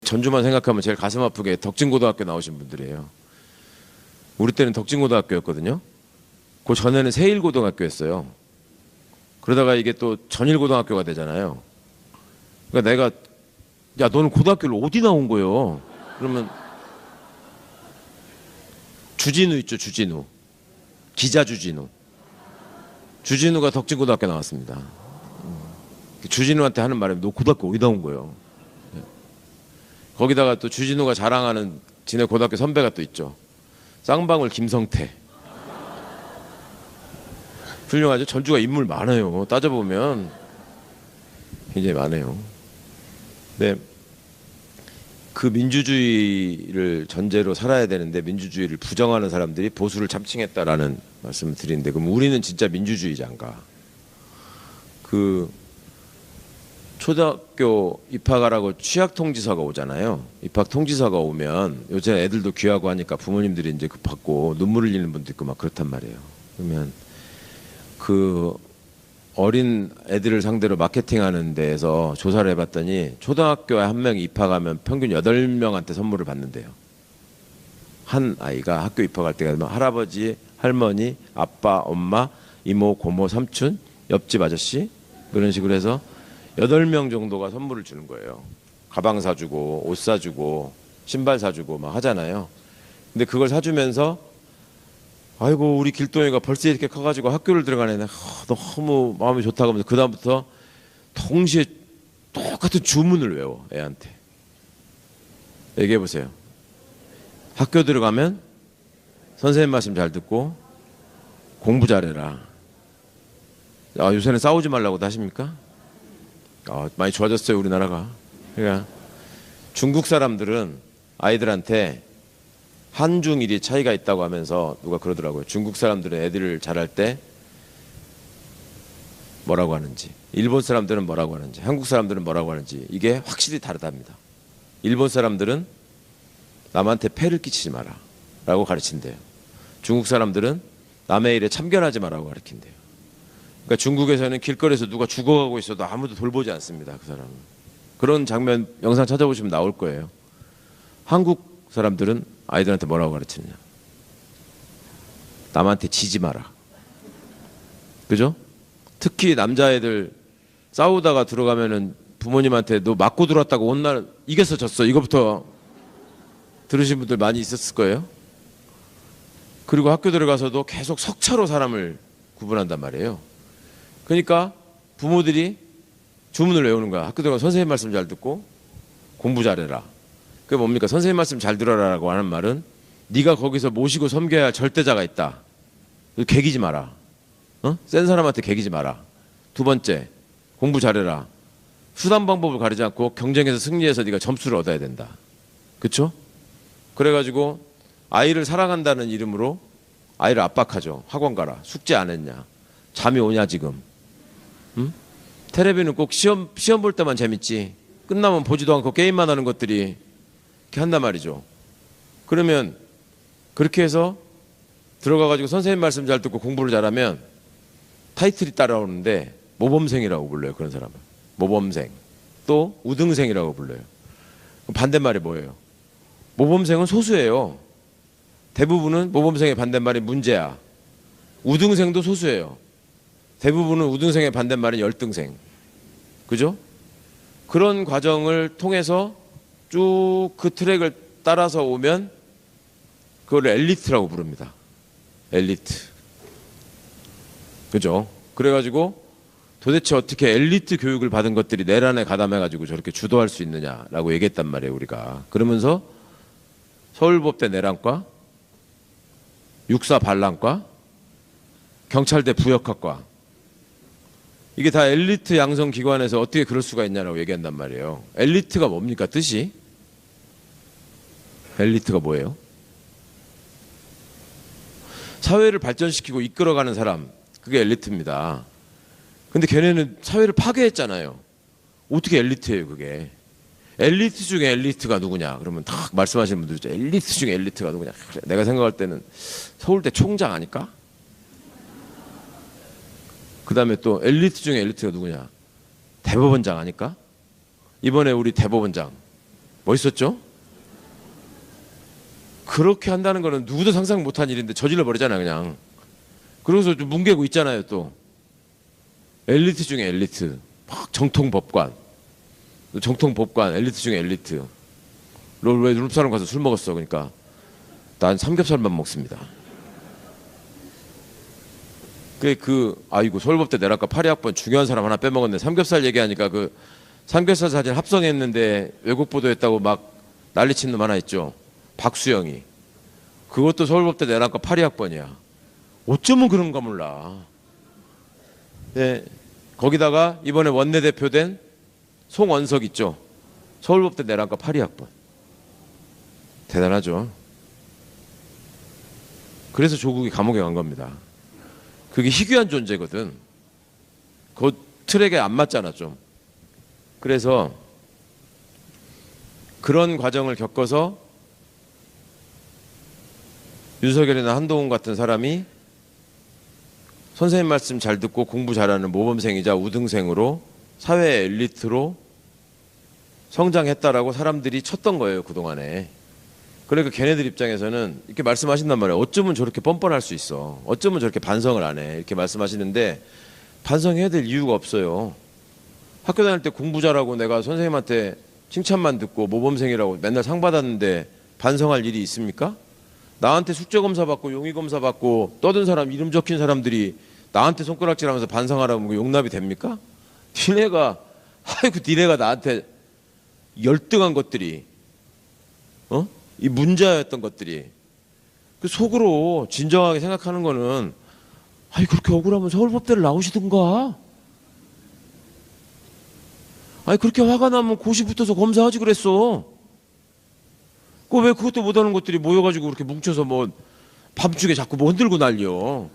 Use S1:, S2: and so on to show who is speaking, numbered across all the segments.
S1: 전주만 생각하면 제일 가슴 아프게 덕진고등학교 나오신 분들이에요. 우리 때는 덕진고등학교였거든요. 그 전에는 세일고등학교였어요. 그러다가 이게 또 전일고등학교가 되잖아요. 그러니까 내가 야 너는 고등학교를 어디 나온 거예요? 그러면 주진우 있죠, 주진우. 기자 주진우. 주진우가 덕진고등학교 나왔습니다. 주진우한테 하는 말이 너 고등학교 어디 나온 거예요? 거기다가 또 주진우가 자랑하는 지네 고등학교 선배가 또 있죠. 쌍방울 김성태. 훌륭하죠. 전주가 인물 많아요. 따져보면 굉장히 많아요. 근데 그 민주주의를 전제로 살아야 되는데 민주주의를 부정하는 사람들이 보수를 참칭했다라는 말씀을 드리는데, 그럼 우리는 진짜 민주주의자인가? 그 초등학교 입학하라고 취약통지서가 오잖아요. 입학통지서가 오면 요새 애들도 귀하고 하니까 부모님들이 이제 그 받고 눈물 흘리는 분도 있고 막 그렇단 말이에요. 그러면 그 어린 애들을 상대로 마케팅하는 데에서 조사를 해봤더니 초등학교에 한 명이 입학하면 평균 8명한테 선물을 받는데요. 한 아이가 학교 입학할 때가 되면 할아버지, 할머니, 아빠, 엄마, 이모, 고모, 삼촌, 옆집 아저씨 그런 식으로 해서 8명 정도가 선물을 주는 거예요. 가방 사주고 옷 사주고 신발 사주고 막 하잖아요. 근데 그걸 사주면서 아이고 우리 길동이가 벌써 이렇게 커가지고 학교를 들어가네. 너무 마음이 좋다고 하면서 그 다음부터 동시에 똑같은 주문을 외워 애한테. 얘기해 보세요. 학교 들어가면 선생님 말씀 잘 듣고 공부 잘해라. 요새는 싸우지 말라고도 하십니까? 많이 좋아졌어요 우리나라가. 그러니까 중국 사람들은 아이들한테 한중일이 차이가 있다고 하면서 누가 그러더라고요. 중국 사람들은 애들을 잘할 때 뭐라고 하는지, 일본 사람들은 뭐라고 하는지, 한국 사람들은 뭐라고 하는지 이게 확실히 다르답니다. 일본 사람들은 남한테 폐를 끼치지 마라 라고 가르친대요. 중국 사람들은 남의 일에 참견하지 마라고 가르친대요. 그러니까 중국에서는 길거리에서 누가 죽어가고 있어도 아무도 돌보지 않습니다. 그 사람은. 그런 장면 영상 찾아보시면 나올 거예요. 한국 사람들은 아이들한테 뭐라고 가르치느냐? 남한테 지지 마라. 그죠? 특히 남자애들 싸우다가 들어가면은 부모님한테 너 맞고 들어왔다고 온날 이겨서 졌어. 이거부터 들으신 분들 많이 있었을 거예요. 그리고 학교 들어가서도 계속 석차로 사람을 구분한단 말이에요. 그러니까 부모들이 주문을 외우는 거야. 학교 들어가서 선생님 말씀 잘 듣고 공부 잘해라. 그게 뭡니까? 선생님 말씀 잘 들어라라고 하는 말은 네가 거기서 모시고 섬겨야 할 절대자가 있다. 개기지 마라. 센 사람한테 개기지 마라. 두 번째, 공부 잘해라. 수단 방법을 가리지 않고 경쟁에서 승리해서 네가 점수를 얻어야 된다. 그렇죠? 그래가지고 아이를 사랑한다는 이름으로 아이를 압박하죠. 학원 가라. 숙제 안 했냐? 잠이 오냐 지금? 응? 텔레비는 꼭 시험 볼 때만 재밌지. 끝나면 보지도 않고 게임만 하는 것들이 이렇게 한단 말이죠. 그러면 그렇게 해서 들어가가지고 선생님 말씀 잘 듣고 공부를 잘하면 타이틀이 따라오는데 모범생이라고 불러요. 그런 사람을 모범생, 또 우등생이라고 불러요. 반대말이 뭐예요? 모범생은 소수예요. 대부분은 모범생의 반대말이 문제야. 우등생도 소수예요. 대부분은 우등생의 반대말은 열등생. 그죠? 그런 과정을 통해서 쭉 그 트랙을 따라서 오면 그걸 엘리트라고 부릅니다. 엘리트. 그죠? 그래가지고 도대체 어떻게 엘리트 교육을 받은 것들이 내란에 가담해가지고 저렇게 주도할 수 있느냐라고 얘기했단 말이에요, 우리가. 그러면서 서울법대 내란과 육사 반란과 경찰대 부역학과 이게 다 엘리트 양성 기관에서 어떻게 그럴 수가 있냐라고 얘기한단 말이에요. 엘리트가 뭡니까? 뜻이? 엘리트가 뭐예요? 사회를 발전시키고 이끌어가는 사람, 그게 엘리트입니다. 근데 걔네는 사회를 파괴했잖아요. 어떻게 엘리트예요, 그게? 엘리트 중에 엘리트가 누구냐? 그러면 딱 말씀하시는 분들 있죠. 엘리트 중에 엘리트가 누구냐? 그래, 내가 생각할 때는 서울대 총장 아닐까? 그 다음에 또 엘리트 중에 엘리트가 누구냐? 대법원장 아닐까? 이번에 우리 대법원장 멋있었죠? 그렇게 한다는 거는 누구도 상상 못한 일인데 저질러 버리잖아요, 그냥. 그러고서 좀 뭉개고 있잖아요, 또. 엘리트 중에 엘리트. 막 정통 법관, 엘리트 중에 엘리트. 너 왜 룸사롱 가서 술 먹었어? 그러니까 난 삼겹살만 먹습니다. 아이고 서울법대 내락과 82학번 중요한 사람 하나 빼먹었네. 삼겹살 얘기하니까 그 삼겹살 사진 합성했는데 왜곡 보도했다고 막 난리친 놈 하나 있죠. 박수영이. 그것도 서울법대 내락과 82학번이야. 어쩌면 그런가 몰라. 네, 거기다가 이번에 원내대표 된 송원석 있죠. 서울법대 내락과 82학번. 대단하죠. 그래서 조국이 감옥에 간 겁니다. 그게 희귀한 존재거든. 그 트랙에 안 맞잖아 좀. 그래서 그런 과정을 겪어서 윤석열이나 한동훈 같은 사람이 선생님 말씀 잘 듣고 공부 잘하는 모범생이자 우등생으로 사회 엘리트로 성장했다라고 사람들이 쳤던 거예요, 그동안에. 그러니까 걔네들 입장에서는 이렇게 말씀하신단 말이에요. 어쩌면 저렇게 뻔뻔할 수 있어. 어쩌면 저렇게 반성을 안 해. 이렇게 말씀하시는데 반성해야 될 이유가 없어요. 학교 다닐 때 공부 잘하고 내가 선생님한테 칭찬만 듣고 모범생이라고 맨날 상 받았는데 반성할 일이 있습니까? 나한테 숙제검사 받고 용의검사 받고 떠든 사람 이름 적힌 사람들이 나한테 손가락질하면서 반성하라고 용납이 됩니까? 니네가 나한테 열등한 것들이 이 문제였던 것들이 그 속으로 진정하게 생각하는 거는 그렇게 억울하면 서울법대를 나오시든가. 그렇게 화가 나면 고시 붙어서 검사하지 그랬어. 왜 그것도 못하는 것들이 모여가지고 그렇게 뭉쳐서 뭐 밤중에 자꾸 뭐 흔들고 난리여.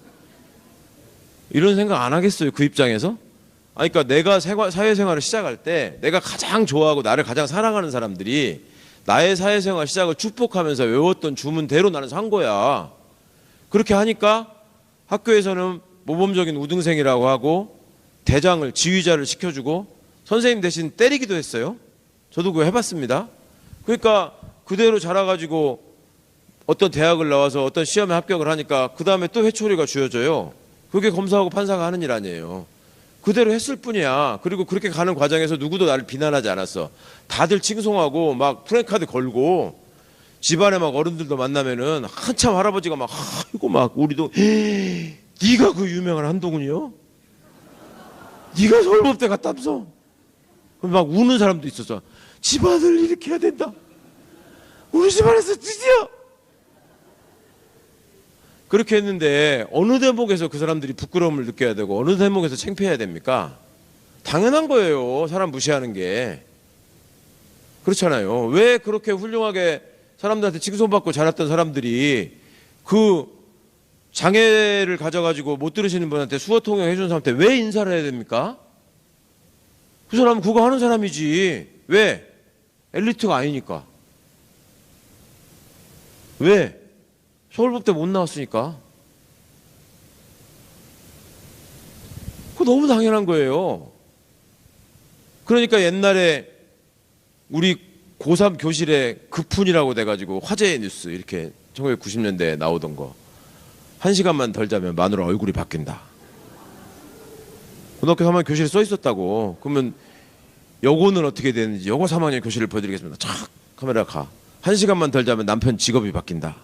S1: 이런 생각 안 하겠어요, 그 입장에서? 그러니까 내가 사회생활을 시작할 때 내가 가장 좋아하고 나를 가장 사랑하는 사람들이 나의 사회생활 시작을 축복하면서 외웠던 주문대로 나는 산 거야. 그렇게 하니까 학교에서는 모범적인 우등생이라고 하고 대장을, 지휘자를 시켜주고 선생님 대신 때리기도 했어요. 저도 그거 해봤습니다. 그러니까 그대로 자라가지고 어떤 대학을 나와서 어떤 시험에 합격을 하니까 그 다음에 또 회초리가 쥐어져요. 그게 검사하고 판사가 하는 일 아니에요. 그대로 했을 뿐이야. 그리고 그렇게 가는 과정에서 누구도 나를 비난하지 않았어. 다들 칭송하고 막 프랭카드 걸고 집안에 막 어른들도 만나면은 한참 할아버지가 막 아이고 막 우리도 네가 그 유명한 한동훈이요? 네가 서울법대 갔다면서? 막 우는 사람도 있었어. 집안을 이렇게 해야 된다. 우리 집안에서 드디어 그렇게 했는데 어느 대목에서 그 사람들이 부끄러움을 느껴야 되고 어느 대목에서 창피해야 됩니까? 당연한 거예요. 사람 무시하는 게. 그렇잖아요. 왜 그렇게 훌륭하게 사람들한테 칭송받고 자랐던 사람들이 그 장애를 가져가지고 못 들으시는 분한테 수어 통역 해준 사람한테 왜 인사를 해야 됩니까? 그 사람은 그거 하는 사람이지. 왜? 엘리트가 아니니까. 왜? 서울법대 못 나왔으니까. 그거 너무 당연한 거예요. 그러니까 옛날에 우리 고3 교실에 급훈이라고 돼가지고 화제의 뉴스 이렇게 1990년대에 나오던 거. 1시간만 덜 자면 마누라 얼굴이 바뀐다. 고등학교 3학년 교실에 써 있었다고. 그러면 여고는 어떻게 되는지 여고 3학년 교실을 보여드리겠습니다. 촥 카메라 가. 1시간만 덜 자면 남편 직업이 바뀐다.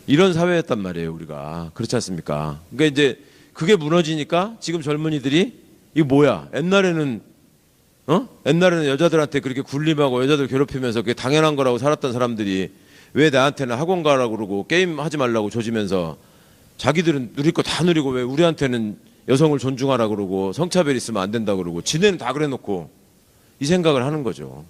S1: 이런 사회였단 말이에요, 우리가. 그렇지 않습니까? 그러니까 이제 그게 무너지니까 지금 젊은이들이 이거 뭐야? 옛날에는 여자들한테 그렇게 굴림하고 여자들 괴롭히면서 그게 당연한 거라고 살았던 사람들이 왜 나한테는 학원 가라고 그러고 게임 하지 말라고 조지면서 자기들은 누릴 거 다 누리고 왜 우리한테는 여성을 존중하라 그러고 성차별 있으면 안 된다 그러고 지네는 다 그래 놓고 이 생각을 하는 거죠.